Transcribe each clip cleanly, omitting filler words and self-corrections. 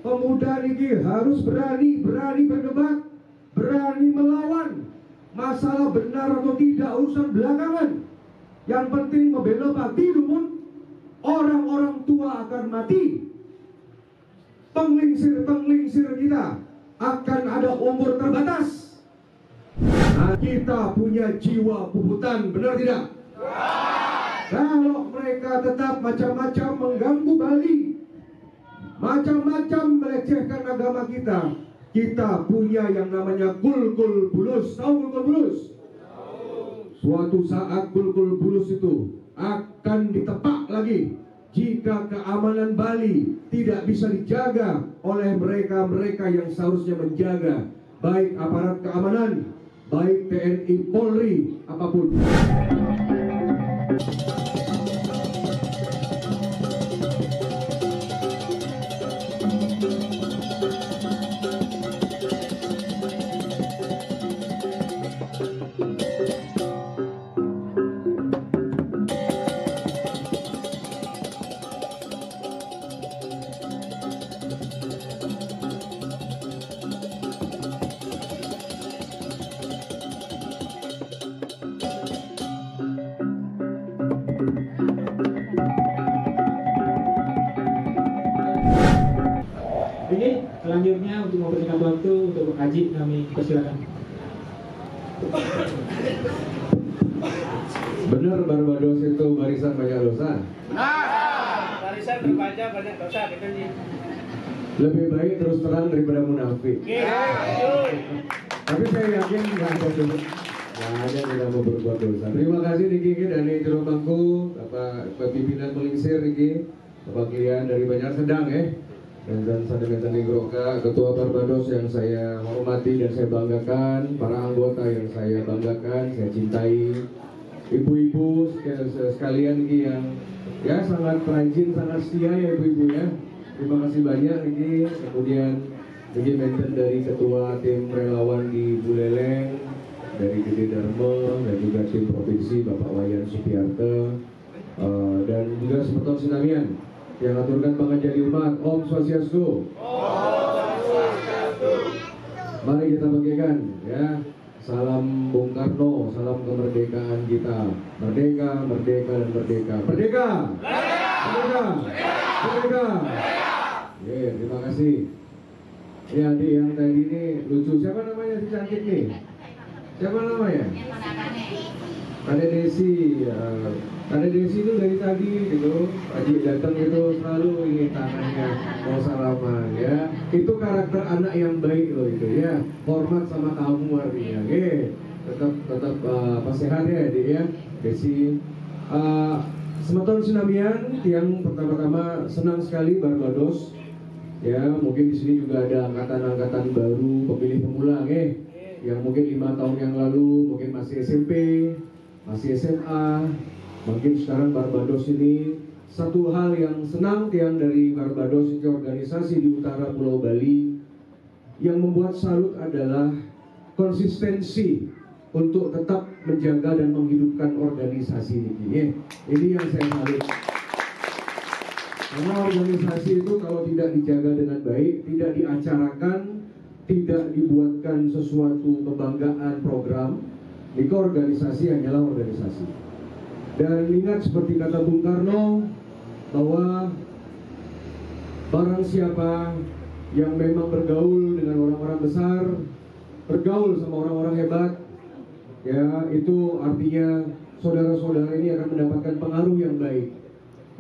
pemuda niki harus berani berdebat, berani melawan. Masalah benar atau tidak urusan belakangan. Yang penting membela bakti lumun. Orang-orang tua akan mati. Penglingsir kita akan ada umur terbatas. Nah, kita punya jiwa puputan, benar tidak? Kalau mereka tetap macam-macam mengganggu Bali, macam-macam melecehkan agama kita punya yang namanya Gulgul Bulus. Tahu Gulgul Bulus? Suatu saat Gulgul Bulus itu akan ditepak lagi jika keamanan Bali tidak bisa dijaga oleh mereka-mereka yang seharusnya menjaga, baik aparat keamanan, baik TNI, Polri, apapun. Oke, selanjutnya untuk memberikan waktu untuk Haji kami persilakan. Benar Barbados itu barisan banyak dosa. Barisan berbaca banyak dosa gitu nih. Lebih baik terus terang daripada munafik. Tapi saya yakin nggak ada yang tidak mau berbuat dosa. Terima kasih Niki dari Jero Bangku, Bapak Pimpinan Penglingsir Niki, Bapak Klian dari Banjar Sedang dan Sandemetan Nigroka, Ketua Barbados yang saya hormati dan saya banggakan, para anggota yang saya banggakan, saya cintai, ibu-ibu sekalian Niki yang ya sangat rajin, sangat setia ya ibu-ibu ya. Terima kasih banyak Niki. Kemudian Niki mention dari Ketua Tim Relawan di Buleleng, dari Gede Dharma, dan juga tim provinsi Bapak Wayan Supiarte, dan juga Semeton Sinamian yang aturkan banget jadi umat. Om Swastiastu. Mari kita bagikan ya. Salam Bung Karno, salam kemerdekaan kita. Merdeka, merdeka dan merdeka. Merdeka. Merdeka. Merdeka. Oke, terima kasih. Ini adik yang tadi ini lucu. Siapa namanya si cantik nih? Siapa namanya? Kade Desi. Kade Desi itu dari tadi gitu, Haji datang itu selalu ini tangannya mau salaman ya. Itu karakter anak yang baik loh itu ya. Hormat sama kamu artinya. Oke, tetap sehat ya adik ya. Desi. Semeton Sinamian yang pertama-tama senang sekali Barbados. Ya, mungkin di sini juga ada angkatan-angkatan baru pemilih pemula yang mungkin 5 tahun yang lalu mungkin masih SMP, masih SMA, mungkin sekarang Barbados ini satu hal yang senang tiang dari Barbados itu organisasi di utara Pulau Bali yang membuat salut adalah konsistensi untuk tetap menjaga dan menghidupkan organisasi ini. Ini yang saya salut. Karena organisasi itu kalau tidak dijaga dengan baik, tidak diacarakan, tidak dibuatkan sesuatu kebanggaan program, maka organisasi hanyalah organisasi. Dan ingat seperti kata Bung Karno bahwa barang siapa yang memang bergaul dengan orang-orang besar, bergaul sama orang-orang hebat, ya itu artinya saudara-saudara ini akan mendapatkan pengaruh yang baik.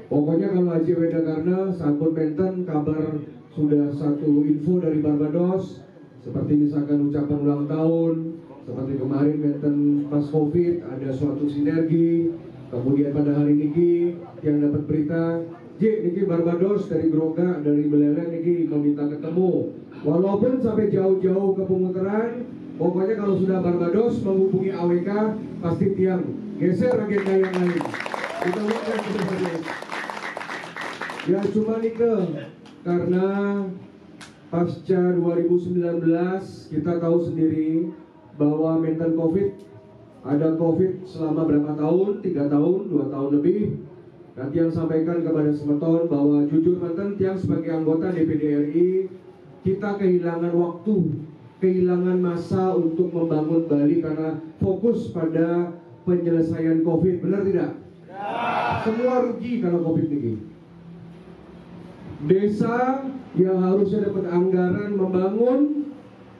Pokoknya kalau Haji Wedakarna sampun benten kabar sudah satu info dari Barbados, seperti misalkan ucapan ulang tahun, seperti kemarin benten pas Covid ada suatu sinergi, kemudian pada hari ini yang dapat berita, niki Barbados dari Groga, dari Beleleng niki meminta ketemu, walaupun sampai jauh-jauh ke pemutaran, pokoknya kalau sudah Barbados menghubungi AWK pasti tiang geser agenda yang lain. Kita lihat sebenarnya. Ya cuma Nike, karena pasca 2019 kita tahu sendiri bahwa mental Covid, ada Covid selama berapa tahun, 3 tahun, 2 tahun lebih, Dan Tiang sampaikan kepada semeton bahwa jujur menten Tiang sebagai anggota DPD RI, kita kehilangan waktu, kehilangan masa untuk membangun Bali karena fokus pada penyelesaian COVID. Benar tidak? Semua rugi kalau COVID ini. Desa yang harusnya dapat anggaran membangun,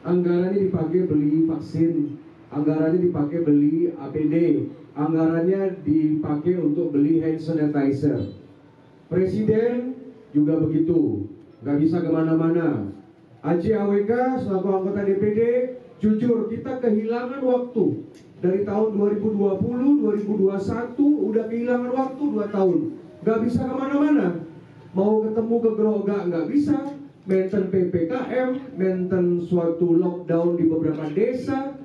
anggarannya dipakai beli vaksin, anggarannya dipakai beli APD, anggarannya dipakai untuk beli hand sanitizer. Presiden juga begitu, nggak bisa kemana-mana. AJAWK selaku anggota DPD, jujur kita kehilangan waktu dari tahun 2020, 2021 udah kehilangan waktu 2 tahun, nggak bisa kemana-mana. Mau ketemu ke Grogak nggak bisa, maintain PPKM, maintain suatu lockdown di beberapa desa.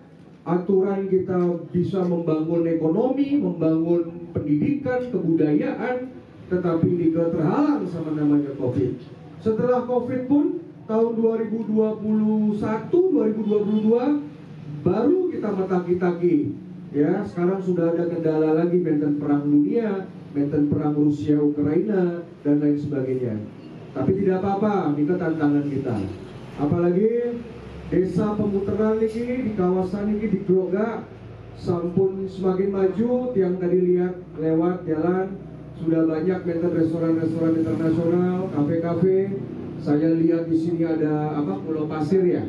Aturan kita bisa membangun ekonomi, membangun pendidikan, kebudayaan, tetapi juga terhalang sama namanya COVID. Setelah COVID pun tahun 2021, 2022 baru kita metaki-taki. Ya, sekarang sudah ada kendala lagi, maintain perang dunia, maintain perang Rusia Ukraina dan lain sebagainya. Tapi tidak apa-apa, itu tantangan kita. Apalagi desa pemutaran ini di kawasan ini di Grogak sampun semakin maju. Yang tadi lihat lewat jalan sudah banyak maintain restoran-restoran internasional, kafe-kafe. Saya lihat di sini ada Pulau Pasir ya,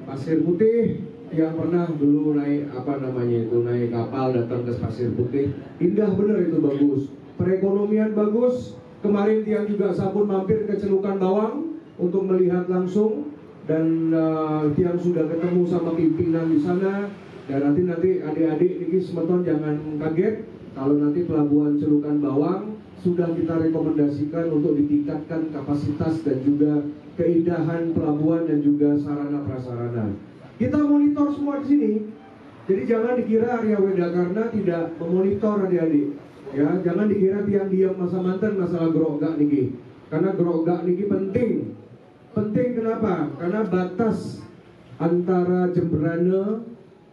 Pasir Putih. Yang pernah dulu naik naik kapal datang ke Pasir Putih, indah bener itu, bagus. Perekonomian bagus. Kemarin Tiang juga sampun mampir ke Celukan Bawang untuk melihat langsung. Dan Tiang sudah ketemu sama pimpinan di sana. Dan nanti adik-adik ini semeton jangan kaget kalau nanti pelabuhan Celukan Bawang sudah kita rekomendasikan untuk ditingkatkan kapasitas dan juga keindahan pelabuhan dan juga sarana prasarana. Kita monitor semua di sini. Jadi jangan dikira Arya Wedakarna tidak memonitor adik-adik. Ya, jangan dikira Tiang diam masa mantan masalah Grogak niki. Karena Grogak niki penting. Penting kenapa? Karena batas antara Jemberana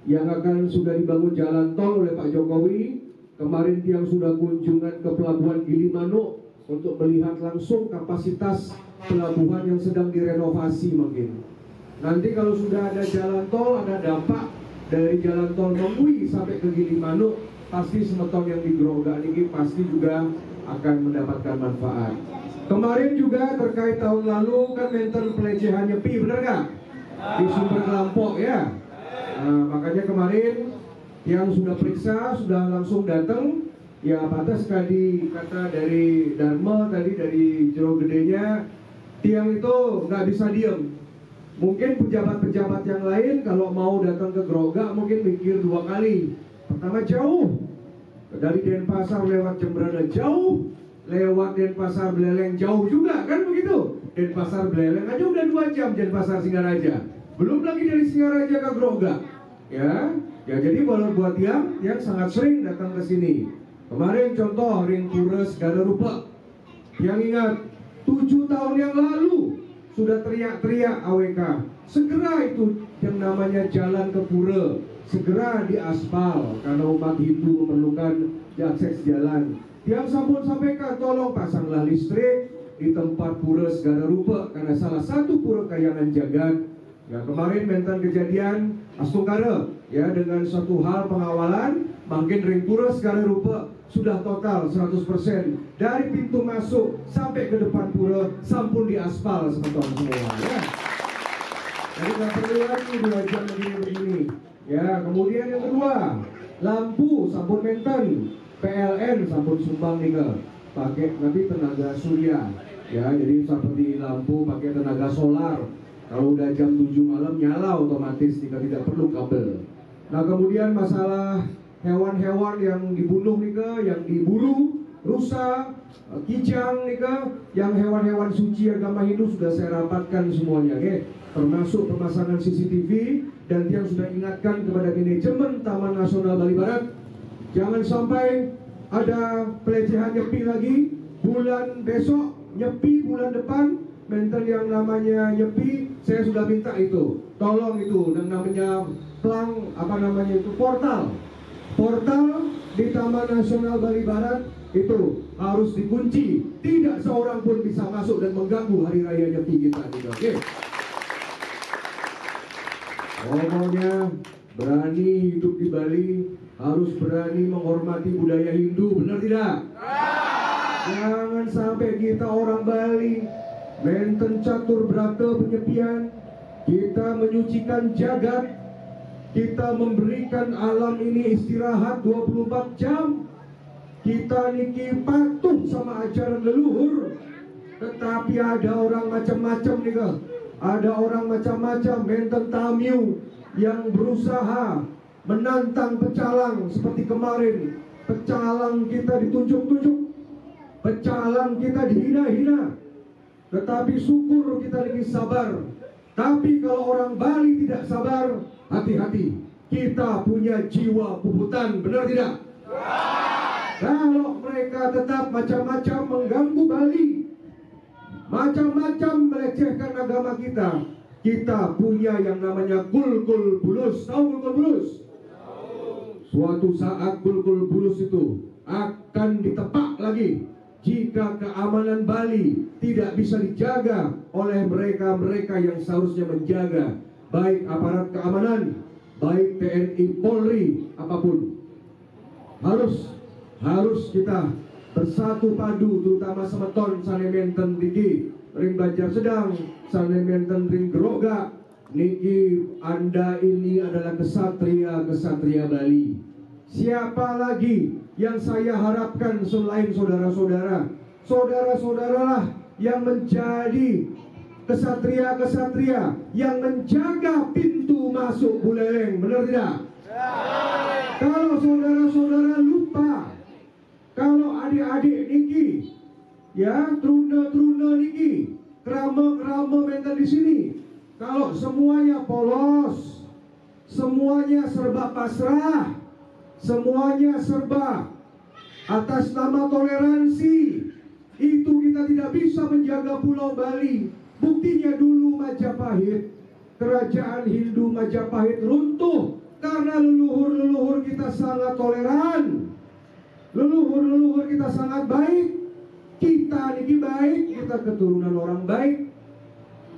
yang akan sudah dibangun jalan tol oleh Pak Jokowi. Kemarin Tiang sudah kunjungan ke Pelabuhan Gilimanuk untuk melihat langsung kapasitas pelabuhan yang sedang direnovasi mungkin. Nanti kalau sudah ada jalan tol, ada dampak dari jalan tol Mengui sampai ke Gilimanuk, pasti semeton yang di Grogak ini pasti juga akan mendapatkan manfaat. Kemarin juga terkait tahun lalu kan maintain pelecehan nyepi, bener gak? Di Sumber Kelampok ya. Nah, makanya kemarin yang sudah periksa, sudah langsung datang. Ya pantas tadi kata dari Dharma tadi dari Jero Gedenya, Tiang itu nggak bisa diem. Mungkin pejabat-pejabat yang lain kalau mau datang ke Grogak mungkin mikir 2 kali. Pertama jauh, dari Denpasar lewat Jemberana jauh, lewat Denpasar Beleleng jauh juga kan begitu. Denpasar Beleleng aja udah 2 jam Denpasar Singaraja. Belum lagi dari Singaraja ke Grogak. Ya jadi buat yang sangat sering datang ke sini. Kemarin contoh Ring Pures Gadarupa. Yang ingat 7 tahun yang lalu sudah teriak-teriak AWK, segera itu yang namanya jalan ke Pura, segera diaspal karena umat Hindu memerlukan akses jalan. Tiang sampun sampaikan tolong pasanglah listrik di tempat Pura segala rupa karena salah satu pura kayangan jagat. Ya kemarin mentan kejadian Astungkara ya dengan suatu hal pengawalan makin Ring Pura segala rupa sudah total 100% dari pintu masuk sampai ke depan pura sampun diaspal semeton semua ya. Jadi nggak perlu lagi 2 jam begini. Ya kemudian yang kedua, lampu sampun maintain, PLN sampun sumbang nih pakai nanti tenaga surya ya, jadi seperti lampu pakai tenaga solar. Kalau udah jam 7 malam nyala otomatis tidak perlu kabel. Nah kemudian masalah hewan-hewan yang dibunuh nih yang diburu, rusa, kijang nih yang hewan-hewan suci agama Hindu sudah saya rapatkan semuanya, termasuk pemasangan CCTV dan yang sudah ingatkan kepada manajemen Taman Nasional Bali Barat, jangan sampai ada pelecehan nyepi lagi bulan besok, nyepi bulan depan. Mental yang namanya nyepi, saya sudah minta itu, tolong itu yang namanya portal di Taman Nasional Bali Barat itu harus dikunci. Tidak seorang pun bisa masuk dan mengganggu hari raya Nyepi kita. Oke. Pokoknya berani hidup di Bali, harus berani menghormati budaya Hindu, benar tidak? Jangan sampai kita orang Bali menten catur brata penyepian, kita menyucikan jagat, kita memberikan alam ini istirahat 24 jam, kita niki patuh sama ajaran leluhur. Tetapi ada orang macam-macam nih, ada orang macam-macam menten Tamiu yang berusaha menantang pecalang seperti kemarin. Pecalang kita ditunjuk-tunjuk, pecalang kita dihina-hina. Tetapi syukur kita lagi sabar. Tapi kalau orang Bali tidak sabar, hati-hati, kita punya jiwa puputan, benar tidak? Kalau mereka tetap macam-macam mengganggu Bali, macam-macam melecehkan agama kita, kita punya yang namanya Kulkul Bulus. Tahu Kulkul Bulus? Suatu saat Kulkul Bulus itu akan ditepak lagi jika keamanan Bali tidak bisa dijaga oleh mereka-mereka yang seharusnya menjaga, baik aparat keamanan, baik TNI, Polri, apapun. Harus kita bersatu padu, terutama semeton sanementen niki ring Banjar Sedang, sanementen ring Geroga niki. Anda ini adalah kesatria Bali. Siapa lagi yang saya harapkan selain saudara-saudara? Saudara-saudaralah yang menjadi kesatria yang menjaga pintu masuk Buleleng, benar tidak? Kalau saudara-saudara lupa, kalau adik-adik niki, ya truna niki, kerama mental di sini, kalau semuanya polos, semuanya serba pasrah, semuanya serba atas nama toleransi, itu kita tidak bisa menjaga Pulau Bali. Buktinya dulu Majapahit, kerajaan Hindu Majapahit runtuh karena leluhur kita sangat toleran. Leluhur kita sangat baik. Kita ini baik, kita keturunan orang baik.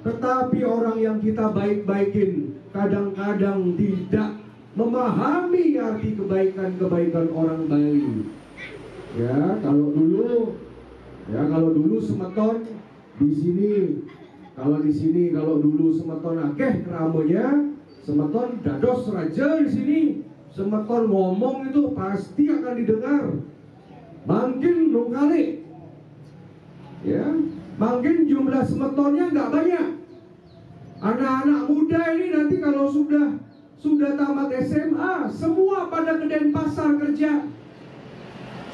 Tetapi orang yang kita baik-baikin kadang-kadang tidak memahami arti kebaikan orang Bali. Ya, kalau dulu semeton di sini, kalau dulu semeton akeh keramonya, semeton dados raja di sini. Semeton ngomong itu pasti akan didengar. Mungkin kali, ya, mungkin jumlah semetonnya nggak banyak. Anak-anak muda ini nanti kalau sudah tamat SMA, semua pada ke Denpasar kerja,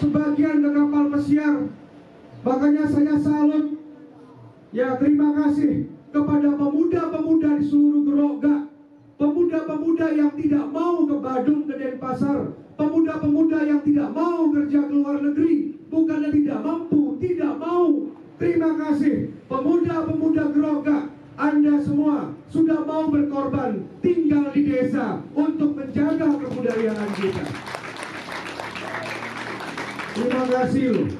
sebagian ke kapal pesiar. Makanya saya salut, ya terima kasih kepada pemuda-pemuda di seluruh Geroga, pemuda-pemuda yang tidak mau ke Badung, ke Denpasar, pemuda-pemuda yang tidak mau kerja ke luar negeri, bukannya tidak mampu, tidak mau. Terima kasih pemuda-pemuda Geroga, Anda semua sudah mau berkorban tinggal di desa untuk menjaga kebudayaan kita. Terima kasih loh.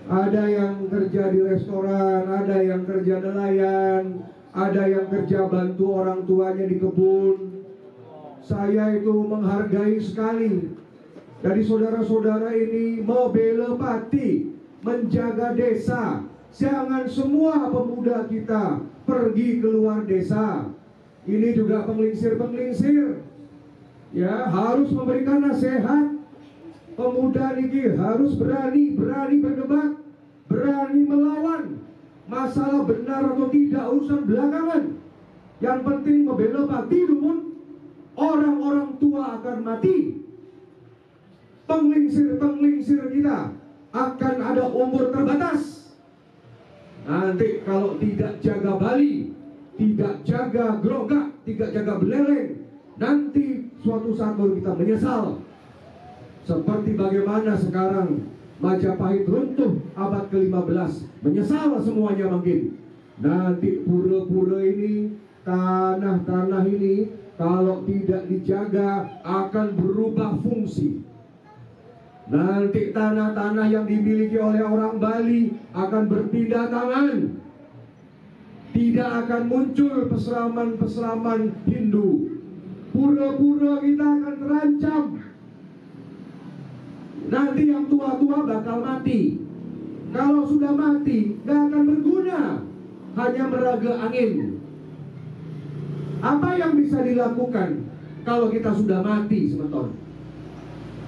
Ada yang kerja di restoran, ada yang kerja nelayan, ada yang kerja bantu orang tuanya di kebun. Saya itu menghargai sekali. Jadi saudara-saudara ini membela pati, menjaga desa. Jangan semua pemuda kita pergi keluar desa. Ini juga penglingsir-penglingsir, ya, harus memberikan nasihat. Pemuda niki harus berani berdebat, berani melawan. Masalah benar atau tidak urusan belakangan. Yang penting membela pati dulu. Orang-orang tua akan mati. Penglingsir kita akan ada umur terbatas. Nanti kalau tidak jaga Bali, tidak jaga Geroga, tidak jaga Buleleng, nanti suatu saat baru kita menyesal. Seperti bagaimana sekarang Majapahit runtuh abad ke-15, menyesal semuanya mungkin. Nanti pura-pura ini, tanah-tanah ini kalau tidak dijaga akan berubah fungsi. Nanti tanah-tanah yang dimiliki oleh orang Bali akan berpindah tangan. Tidak akan muncul peseraman-peseraman Hindu. Pura-pura kita akan terancam. Nanti yang tua-tua bakal mati. Kalau sudah mati, gak akan berguna, hanya meraga angin. Apa yang bisa dilakukan kalau kita sudah mati, semeton?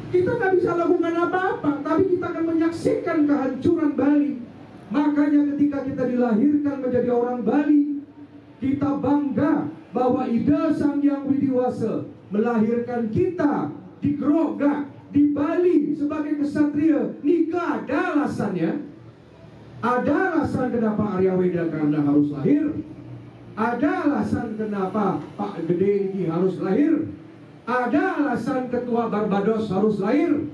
Kita gak bisa lakukan apa-apa, tapi kita akan menyaksikan kehancuran Bali. Makanya ketika kita dilahirkan menjadi orang Bali, kita bangga bahwa Ida Sang Hyang Widiwasa melahirkan kita di Grogak, di Bali sebagai kesatria. Nikah ada alasannya. Ada alasan kenapa Arya Weda Karna harus lahir. Ada alasan kenapa Pak Gede Niki harus lahir. Ada alasan Ketua Barbados harus lahir.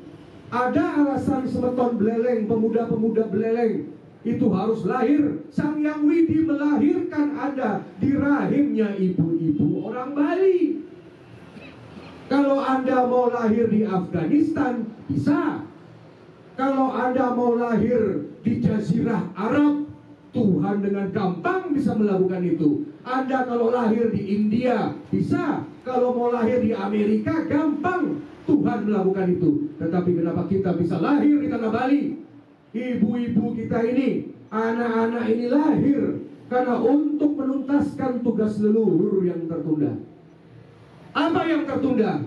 Ada alasan semeton Beleleng, pemuda-pemuda Beleleng itu harus lahir. Sang Hyang Widi melahirkan Anda di rahimnya ibu-ibu orang Bali. Kalau Anda mau lahir di Afghanistan, bisa. Kalau Anda mau lahir di Jazirah Arab, Tuhan dengan gampang bisa melakukan itu. Anda kalau lahir di India, bisa. Kalau mau lahir di Amerika, gampang Tuhan melakukan itu. Tetapi kenapa kita bisa lahir di tanah Bali? Ibu-ibu kita ini, anak-anak ini lahir karena untuk menuntaskan tugas leluhur yang tertunda. Apa yang tertunda?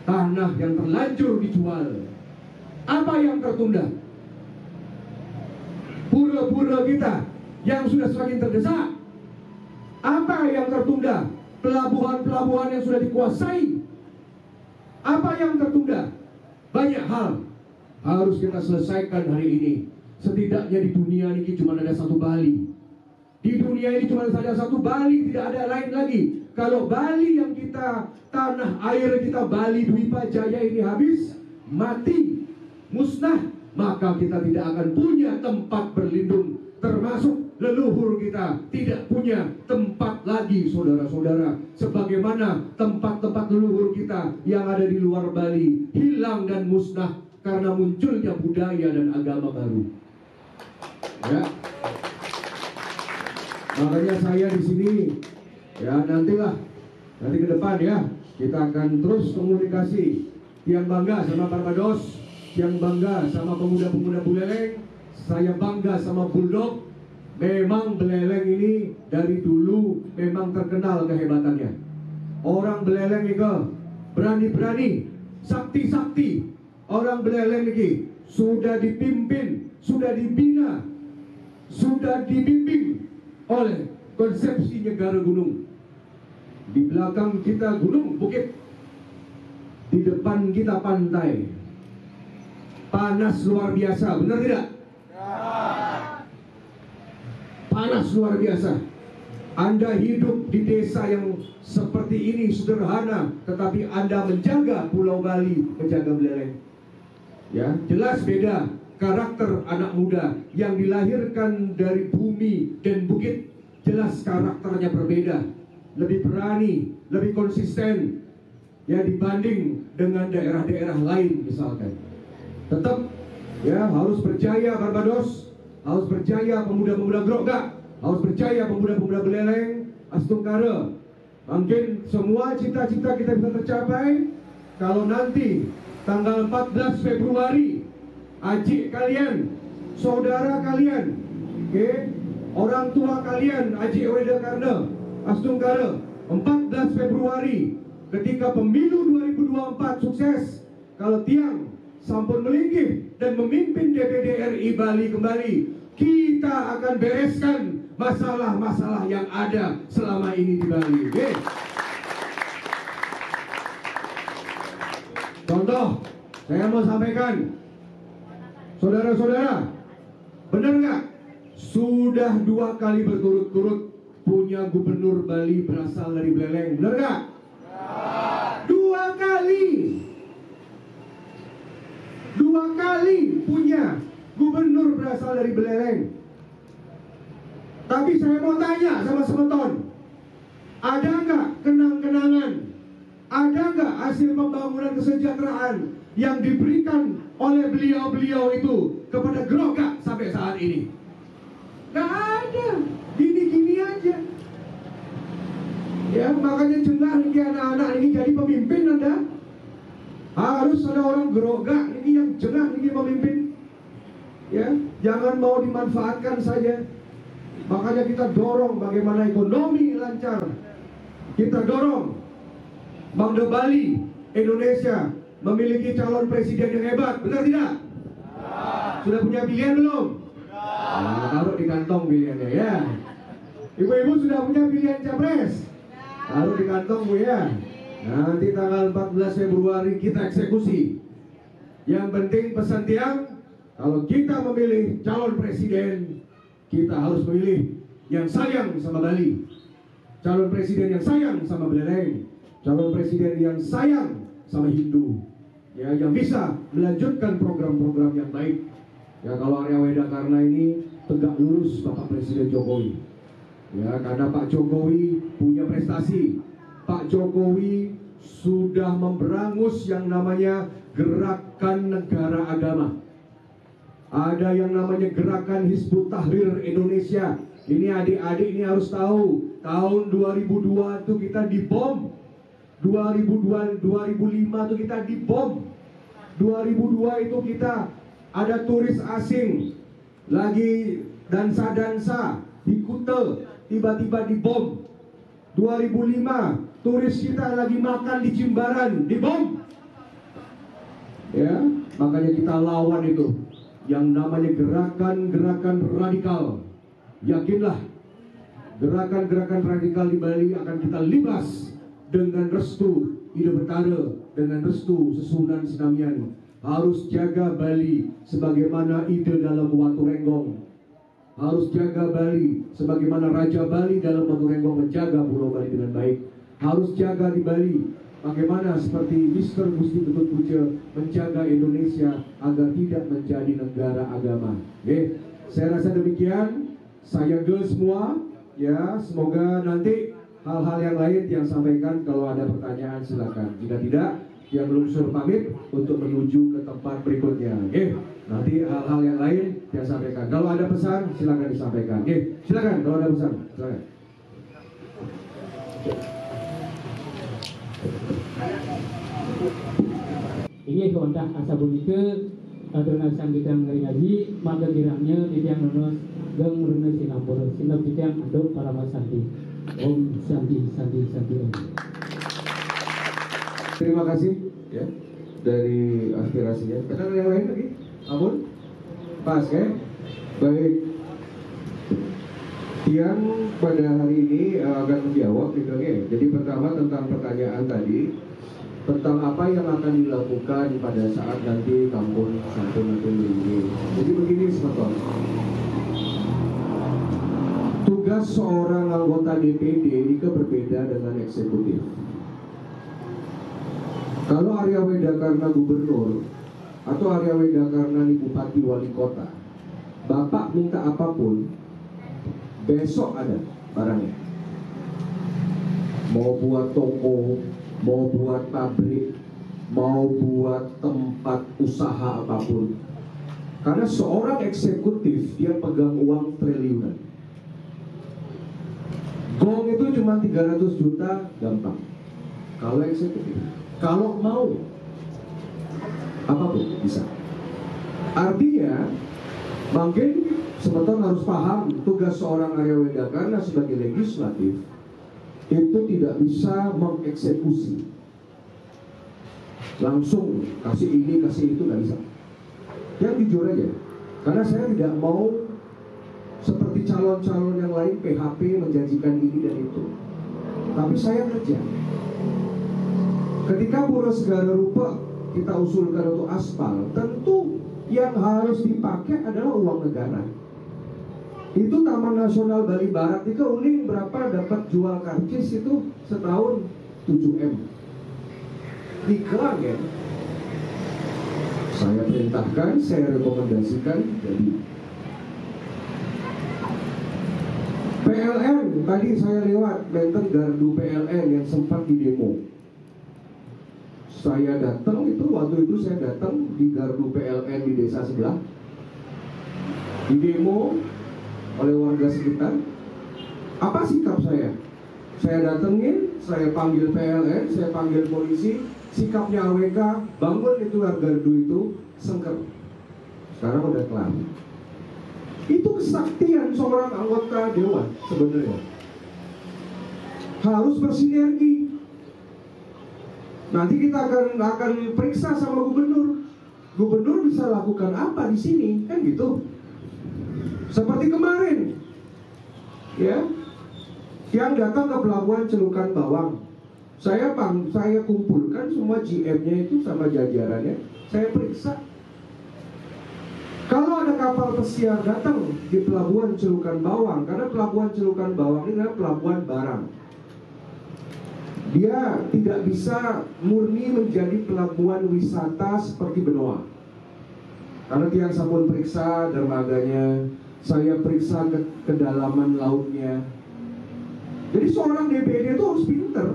Tanah yang terlanjur dijual. Apa yang tertunda? Pura-pura kita yang sudah semakin terdesak. Apa yang tertunda? Pelabuhan-pelabuhan yang sudah dikuasai. Apa yang tertunda? Banyak hal harus kita selesaikan hari ini. Setidaknya di dunia ini cuma ada satu Bali. Di dunia ini cuma ada satu Bali, tidak ada lain lagi. Kalau Bali yang kita, tanah air kita Bali Dwipa Jaya ini habis, mati, musnah, maka kita tidak akan punya tempat berlindung. Termasuk leluhur kita tidak punya tempat lagi, saudara-saudara. Sebagaimana tempat-tempat leluhur kita yang ada di luar Bali hilang dan musnah karena munculnya budaya dan agama baru. Ya. Makanya saya di sini, ya nanti ke depan ya, kita akan terus komunikasi. Yang bangga sama Barbados, yang bangga sama pemuda-pemuda Buleleng, saya bangga sama Bulldog. Memang Beleleng ini dari dulu memang terkenal kehebatannya. Orang Beleleng itu berani-berani, sakti-sakti. Orang Beleleng ini sudah dipimpin, sudah dibina, sudah dibimbing oleh konsepsi negara gunung. Di belakang kita gunung, bukit. Di depan kita pantai. Panas luar biasa, benar tidak? Panas luar biasa. Anda hidup di desa yang seperti ini, sederhana, tetapi Anda menjaga Pulau Bali, menjaga Beleleng. Ya, jelas beda karakter anak muda yang dilahirkan dari bumi dan bukit. Jelas karakternya berbeda, lebih berani, lebih konsisten, ya dibanding dengan daerah-daerah lain misalkan. Tetap ya harus berjaya Barbados. Harus percaya pemuda-pemuda Grogak, harus percaya pemuda-pemuda Beleleng, Astungkara. Mungkin semua cita-cita kita bisa tercapai kalau nanti tanggal 14 Februari adik kalian, saudara kalian, orang tua kalian, Aji Weda Karna, Astungkara, 14 Februari ketika pemilu 2024 sukses, kalau Tiang sampun melingkih dan memimpin DPD RI Bali kembali, kita akan bereskan masalah-masalah yang ada selama ini di Bali. Contoh, saya mau sampaikan, saudara-saudara, benar nggak? Sudah 2 kali berturut-turut punya gubernur Bali berasal dari Beleleng, benar nggak? 2 kali. 2 kali punya gubernur berasal dari Beleleng. Tapi saya mau tanya sama semeton, ada nggak kenang-kenangan? Ada nggak hasil pembangunan kesejahteraan yang diberikan oleh beliau-beliau itu kepada Gerokak sampai saat ini? Gak ada, gini-gini aja. Ya, makanya jengah nih anak-anak ini jadi pemimpin Anda. Harus ada orang Gerokak ini yang jengah ini pemimpin. Ya, jangan mau dimanfaatkan saja. Makanya kita dorong bagaimana ekonomi lancar. Kita dorong Bangda Bali, Indonesia memiliki calon presiden yang hebat, benar tidak? Sudah punya pilihan belum? Nah, taruh di kantong pilihannya ya. Ibu-ibu sudah punya pilihan capres? Taruh di kantong Bu ya. Nanti tanggal 14 Februari kita eksekusi. Yang penting pesan tiang, kalau kita memilih calon presiden, kita harus memilih yang sayang sama Bali. Calon presiden yang sayang sama Belereng. Calon presiden yang sayang sama Hindu. Ya, yang bisa melanjutkan program-program yang baik. Ya, kalau Arya Wedakarna ini tegak lurus Bapak Presiden Jokowi. Ya, karena Pak Jokowi punya prestasi. Pak Jokowi sudah memberangus yang namanya Gerakan Negara Agama. Ada yang namanya Gerakan Hizbut Tahrir Indonesia. Ini adik-adik ini harus tahu, tahun 2002 itu kita dibom. 2005 itu kita dibom. 2002 itu kita ada turis asing lagi dansa-dansa di Kuta, tiba-tiba dibom. 2005 turis kita lagi makan di Jimbaran, dibom. Ya, makanya kita lawan itu yang namanya gerakan-gerakan radikal. Yakinlah, gerakan-gerakan radikal di Bali akan kita libas dengan restu Ide Betara, dengan restu Susunan Senamian. Harus jaga Bali sebagaimana ide dalam Watu Renggong. Harus jaga Bali sebagaimana Raja Bali dalam Watu Renggong menjaga Pulau Bali dengan baik. Harus jaga di Bali bagaimana seperti Mr. Gusti Ketut Puja menjaga Indonesia agar tidak menjadi negara agama. Oke, saya rasa demikian. Saya semua ya, semoga nanti hal-hal yang lain yang sampaikan, kalau ada pertanyaan silakan. Jika tidak, yang belum suruh pamit untuk menuju ke tempat berikutnya. Oke, nanti hal-hal yang lain yang sampaikan. Kalau ada pesan silakan disampaikan. Oke, silakan kalau ada pesan. Silakan. Ini keontak asa bunika adona sang kita ngaji maka kiranya yang nonos gang runa sinampura sinap kita aduk para masanti. Om Santi Santi Santi Om. Terima kasih ya dari aspirasinya. Ada yang lain lagi? Ampun? Pas ya? Baik. Yang pada hari ini akan menjawab gitu ya. Jadi pertama tentang pertanyaan tadi, tentang apa yang akan dilakukan pada saat nanti kampung sampun ini. Jadi begini sebetulnya. Tugas seorang anggota DPD ini berbeda dengan eksekutif. Kalau Arya Wedakarna gubernur atau Arya Wedakarna bupati wali kota, Bapak minta apapun, besok ada barangnya. Mau buat toko, mau buat pabrik, mau buat tempat usaha apapun. Karena seorang eksekutif dia pegang uang triliunan. Gong itu cuma 300 juta gampang. Kalau eksekutif, kalau mau apapun bisa. Artinya mungkin sebetulnya harus paham tugas seorang Arya Wedakarna sebagai legislatif itu tidak bisa mengeksekusi langsung kasih ini kasih itu, nggak bisa. Yang jujur aja, karena saya tidak mau seperti calon-calon yang lain PHP menjanjikan ini dan itu. Tapi saya kerja. Ketika Pura Segara Rupa kita usulkan untuk aspal, tentu yang harus dipakai adalah uang negara. Itu Taman Nasional Bali Barat itu uning berapa dapat jual karcis itu setahun 7M. Dikelang ya. Saya perintahkan, saya rekomendasikan jadi. PLN, tadi saya lewat Benten Gardu PLN yang sempat di demo. Saya datang itu, waktu itu saya datang di gardu PLN di desa sebelah, di demo oleh warga sekitar. Apa sikap saya? Saya datengin, saya panggil PLN, saya panggil polisi. Sikapnya AWK, bangun itu gardu itu, sengker. Sekarang udah kelar. Itu kesaktian seorang anggota dewan sebenarnya. Harus bersinergi. Nanti kita akan periksa sama gubernur. Gubernur bisa lakukan apa di sini, kan gitu. Seperti kemarin, ya, yang datang ke pelabuhan Celukan Bawang. Saya kumpulkan semua GM-nya itu sama jajarannya. Saya periksa. Kalau ada kapal pesiar datang di pelabuhan Celukan Bawang, karena pelabuhan Celukan Bawang ini adalah pelabuhan barang. Dia tidak bisa murni menjadi pelabuhan wisata seperti Benoa. Karena tiang sabun periksa dermaganya, saya periksa kedalaman lautnya. Jadi seorang DPD itu harus pinter.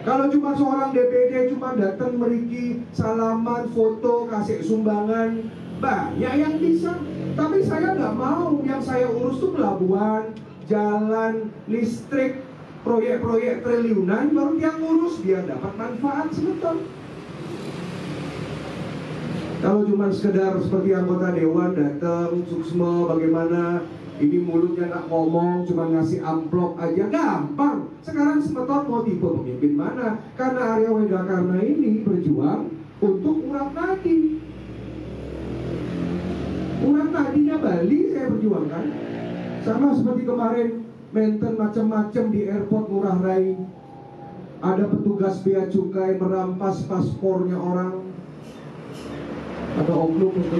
Kalau cuma seorang DPD cuma datang meriki, salaman, foto, kasih sumbangan, banyak yang bisa. Tapi saya nggak mau. Yang saya urus tuh pelabuhan, jalan, listrik, proyek-proyek triliunan, baru dia ngurus biar dapat manfaat sebentar. Kalau cuma sekedar seperti anggota dewan datang, suksma, bagaimana ini mulutnya nggak ngomong, cuma ngasih amplop aja, gampang. Sekarang semeton mau tipe pemimpin mana? Karena Arya Wedakarna ini berjuang untuk urat nadi. Urat nadinya Bali saya perjuangkan. Sama seperti kemarin mainten macam-macam di airport Ngurah Rai. Ada petugas bea cukai merampas paspornya orang. Ada oknum itu.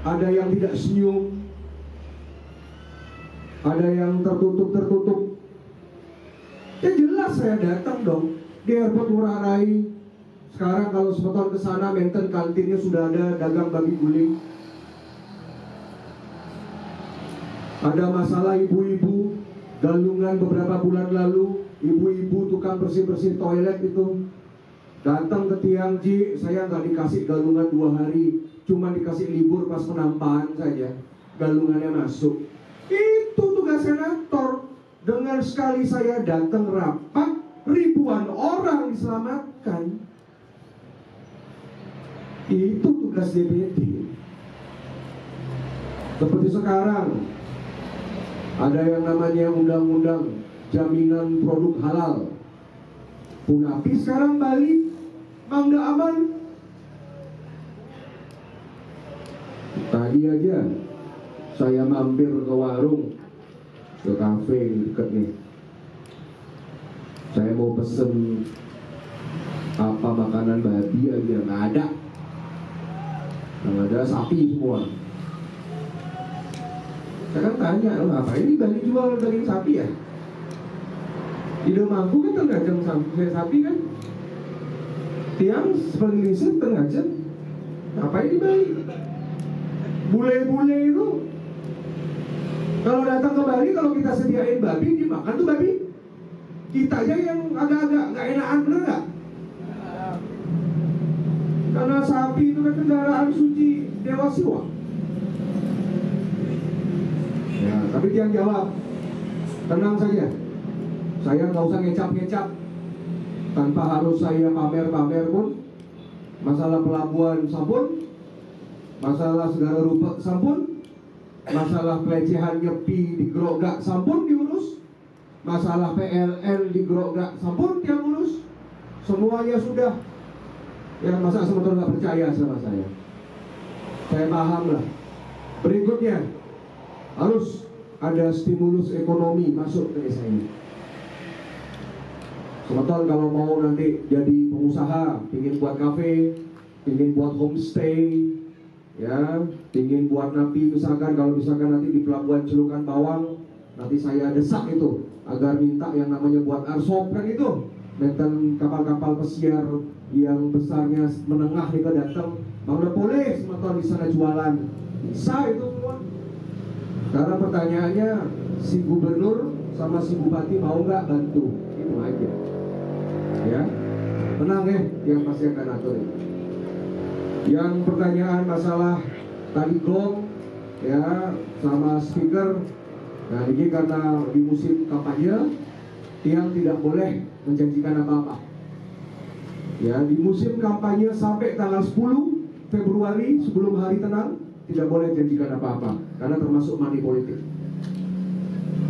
Ada yang tidak senyum. Ada yang tertutup. Ya jelas saya datang dong di airport Ngurah Rai. Sekarang kalau semeton ke sana mainten kantinnya sudah ada dagang babi guling. Ada masalah ibu-ibu Galungan beberapa bulan lalu, ibu-ibu tukang bersih-bersih toilet itu datang ke Tiangji. Saya nggak dikasih Galungan 2 hari, cuma dikasih libur pas penampahan saja, Galungannya masuk. Itu tugas senator. Dengan sekali saya datang rapat, ribuan orang diselamatkan. Itu tugas DPD. Seperti sekarang ada yang namanya undang-undang jaminan produk halal. Punapi sekarang balik, Mangda aman. Tadi aja saya mampir ke warung, ke kafe deket nih. Saya mau pesen apa makanan babi aja, nggak ada. Nggak ada, sapi semua. Saya kan tanya, apa ini Bali jual daging sapi ya? Di Demanggu kan Tengajeng sapi kan? Tiang seperti Lisit Tengajeng. Apa ini Bali? Bule-bule itu kalau datang ke Bali, kalau kita sediain babi, dimakan tuh babi. Kita aja yang agak-agak nggak enakan, bener nggak? Karena sapi itu kan kendaraan suci Dewa Siwa. Ya, tapi dia jawab, tenang saja, saya nggak usah ngecap-ngecap, tanpa harus saya pamer-pamer pun. Masalah pelabuhan sampun, masalah segala rupa sampun, masalah pelecehan nyepi di Grogak sampun diurus, masalah PLN di Grogak sampun dia urus, semuanya sudah. Ya masa semeton nggak percaya sama saya? Saya paham lah. Berikutnya harus ada stimulus ekonomi masuk ke desa ini. Semeton kalau mau nanti jadi pengusaha, ingin buat kafe, ingin buat homestay, ya, ingin buat napi, misalkan kalau misalkan nanti di pelabuhan Celukan Bawang, nanti saya desak itu agar minta yang namanya buat arsop kan itu, mainten kapal-kapal pesiar yang besarnya menengah itu datang, mau udah boleh semeton di sana jualan, bisa itu semua. Karena pertanyaannya si gubernur sama si bupati mau nggak bantu, itu aja. Ya, tenang ya, yang pasti akan atur. Yang pertanyaan masalah tadi gong, ya, sama speaker. Nah, ini karena di musim kampanye, tiang tidak boleh menjanjikan apa-apa. Ya, di musim kampanye sampai tanggal 10 Februari sebelum hari tenang tidak boleh janjikan apa-apa karena termasuk money politik.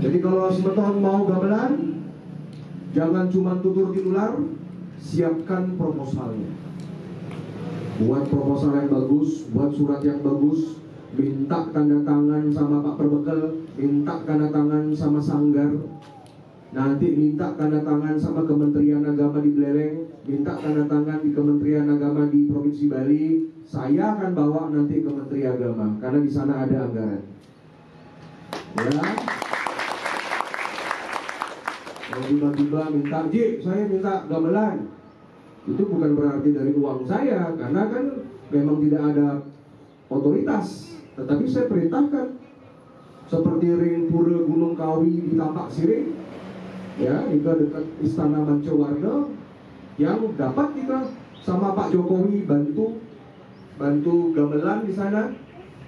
Jadi kalau semeton mau gamelan, jangan cuma tutur tinular, siapkan proposalnya. Buat proposal yang bagus, buat surat yang bagus, minta tanda tangan sama Pak Perbekal, minta tanda tangan sama Sanggar, nanti minta tanda tangan sama Kementerian Agama di Beleleng, minta tanda tangan di Kementerian Agama di Provinsi Bali. Saya akan bawa nanti ke Menteri Agama karena di sana ada anggaran. Ya. Kalau tiba-tiba minta, Ji, saya minta gamelan, itu bukan berarti dari uang saya, karena kan memang tidak ada otoritas, tetapi saya perintahkan. Seperti ring pura Gunung Kawi di Tampak Siring, ya, itu dekat Istana Mancowarno, yang dapat kita sama Pak Jokowi bantu gamelan di sana.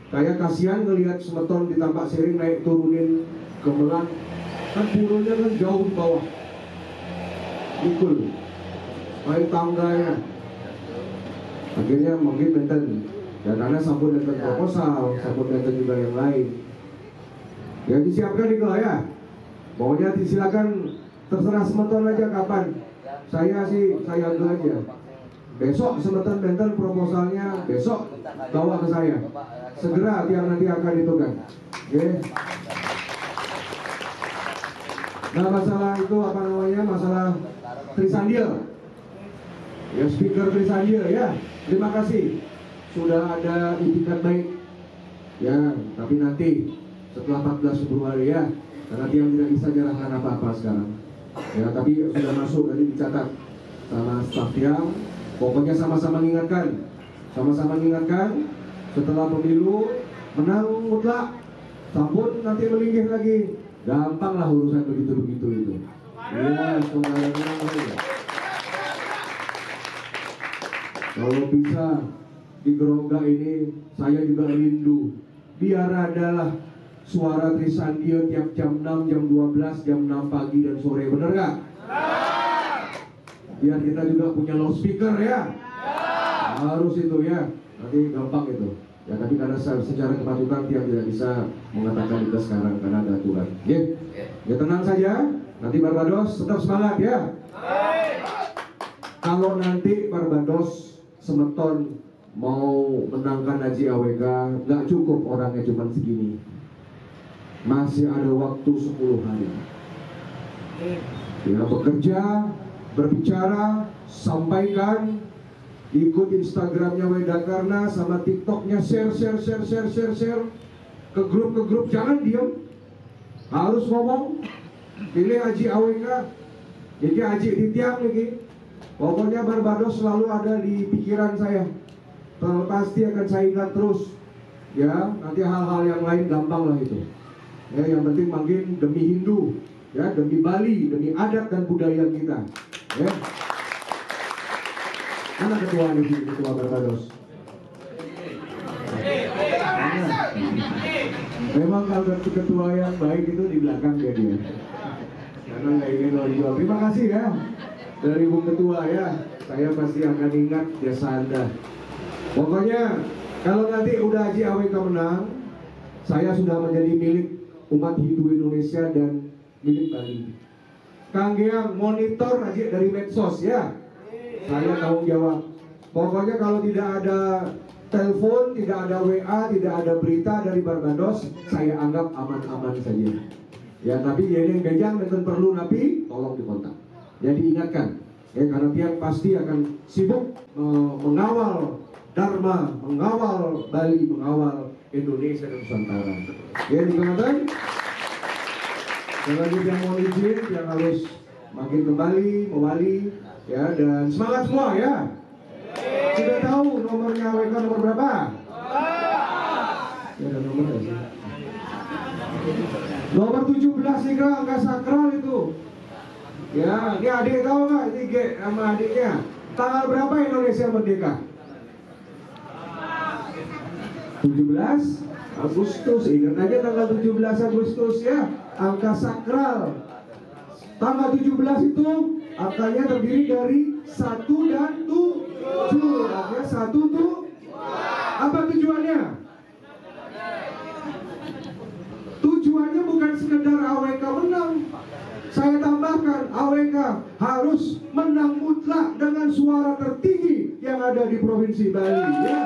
Kayak kasihan ngelihat semeton di Tampak Siring naik turunin gamelan, kan purunya kan jauh di bawah, ikul, naik tangganya. Akhirnya mungkin benten, ya karena sambut benten proposal, sambut benten juga yang lain. Ya disiapkan itu lah ya. Pokoknya silakan, terserah semeton aja kapan. Saya ambil aja. Besok semeton benten proposalnya, besok bawa ke saya. Segera tiang nanti akan itu kan. Oke. Nah, masalah itu apa namanya? Masalah Trisandia. Ya, speaker Trisandia ya. Terima kasih sudah ada itikat baik. Ya, tapi nanti setelah 14 Februari ya. Karena tiang tidak bisa nyerahkan apa-apa sekarang. Ya, tapi sudah masuk, tadi dicatat sama staf tiang. Pokoknya sama-sama mengingatkan. Sama-sama mengingatkan setelah pemilu menang mutlak. Sampun nanti melinggih lagi. Gampang lah urusan begitu-begitu itu. Ya, semuanya. Kalau bisa di Gerongga ini, saya juga rindu. Biar adalah suara Trisandia tiap jam 6, jam 12, jam 6 pagi dan sore. Bener gak? Biar kita juga punya loudspeaker ya. Harus itu ya. Nanti gampang itu. Ya, tapi karena secara kepatutan tiang tidak bisa mengatakan itu sekarang karena ada aturan. Ya, tenang saja. Nanti Barbados tetap semangat ya. Kalau nanti Barbados semeton mau menangkan Haji AWK, nggak cukup orangnya cuma segini. Masih ada waktu 10 hari. Ya, bekerja, berbicara, sampaikan. Ikut Instagramnya Wedakarna sama TikToknya, share ke grup, jangan diam, harus ngomong. Pilih Haji AWK, jadi Haji di tiang lagi. Pokoknya Barbados selalu ada di pikiran saya. Pasti akan saya ingat terus. Ya, nanti hal-hal yang lain gampang lah itu. Ya, yang penting makin demi Hindu, ya, demi Bali, demi adat dan budaya kita. Ya. Mana ketua di sini, ketua Barbados? Memang kalau ketua yang baik itu di belakang dia. Karena nggak ingin jual. Terima kasih ya dari Bung Ketua ya. Saya pasti akan ingat jasa Anda. Pokoknya kalau nanti udah Haji AWK menang, saya sudah menjadi milik umat Hindu Indonesia dan milik Bali. Kang Geang monitor aja dari medsos ya. Saya tanggung jawab. Pokoknya kalau tidak ada telepon, tidak ada WA, tidak ada berita dari Barbados, saya anggap aman-aman saja. Ya, tapi yang bejang dan perlu napi, tolong dikontak. Jadi ingatkan, ya, karena tiang pasti akan sibuk mengawal Dharma, mengawal Bali, mengawal Indonesia dan Nusantara. Ya, dikatakan. Kalau yang mau izin, yang harus makin kembali, mewali. Ya, dan semangat semua ya. Sudah tahu nomornya AWK nomor berapa? Ya, ada nomor gak sih? Nomor 17 nih, angka sakral itu. Ya, ini adik tahu nggak? Ini G sama adiknya. Tanggal berapa Indonesia merdeka? 17 Agustus. Ingat aja tanggal 17 Agustus ya. Angka sakral. Tanggal 17 itu angkanya terdiri dari 1 dan 7. Artinya 1 tuh apa tujuannya? Tujuannya bukan sekedar AWK menang. Saya tambahkan, AWK harus menang mutlak dengan suara tertinggi yang ada di Provinsi Bali ya.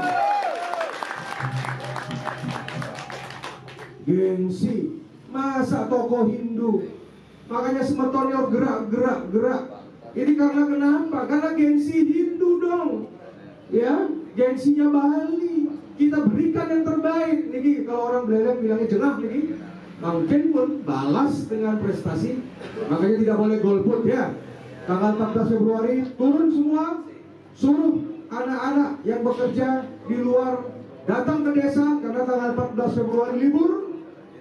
Gengsi, masa tokoh Hindu, makanya Semetonyor gerak. Ini karena kenapa? Karena gengsi Hindu dong, ya, gengsinya Bali. Kita berikan yang terbaik. Niki kalau orang Belanda bilangnya jenah niki. Mungkin pun balas dengan prestasi. Makanya tidak boleh golput ya. Tanggal 14 Februari turun semua, suruh anak-anak yang bekerja di luar datang ke desa karena tanggal 14 Februari libur.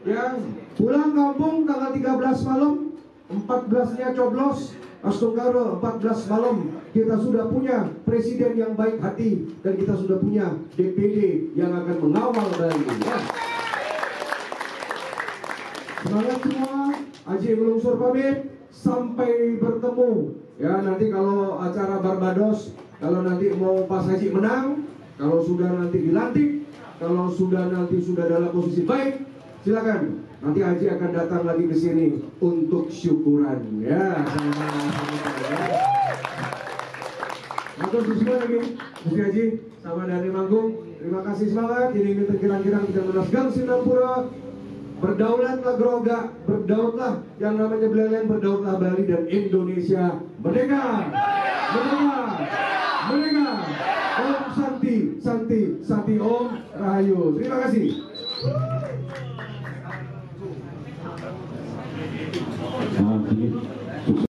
Ya, pulang kampung tanggal 13 malam, 14-nya coblos. Astungkara 14 malam kita sudah punya presiden yang baik hati dan kita sudah punya DPD yang akan mengawal Bali ya. Semangat semua, Aji Melungsur pamit, sampai bertemu ya nanti kalau acara Barbados, kalau nanti mau pas Haji menang, kalau sudah nanti dilantik, kalau sudah nanti sudah dalam posisi baik, silakan. Nanti Haji akan datang lagi ke sini untuk syukuran ya. Matur semua lagi, Gusti Haji sama dari Manggung. Terima kasih, semangat. Ini kira-kira kita menas Gang Singapura. Berdaulatlah Groga, berdaulatlah yang namanya Belelen, berdaulatlah Bali dan Indonesia merdeka, merdeka, merdeka. Om Santi, Santi, Santi Om Rahayu. Terima kasih. Nah,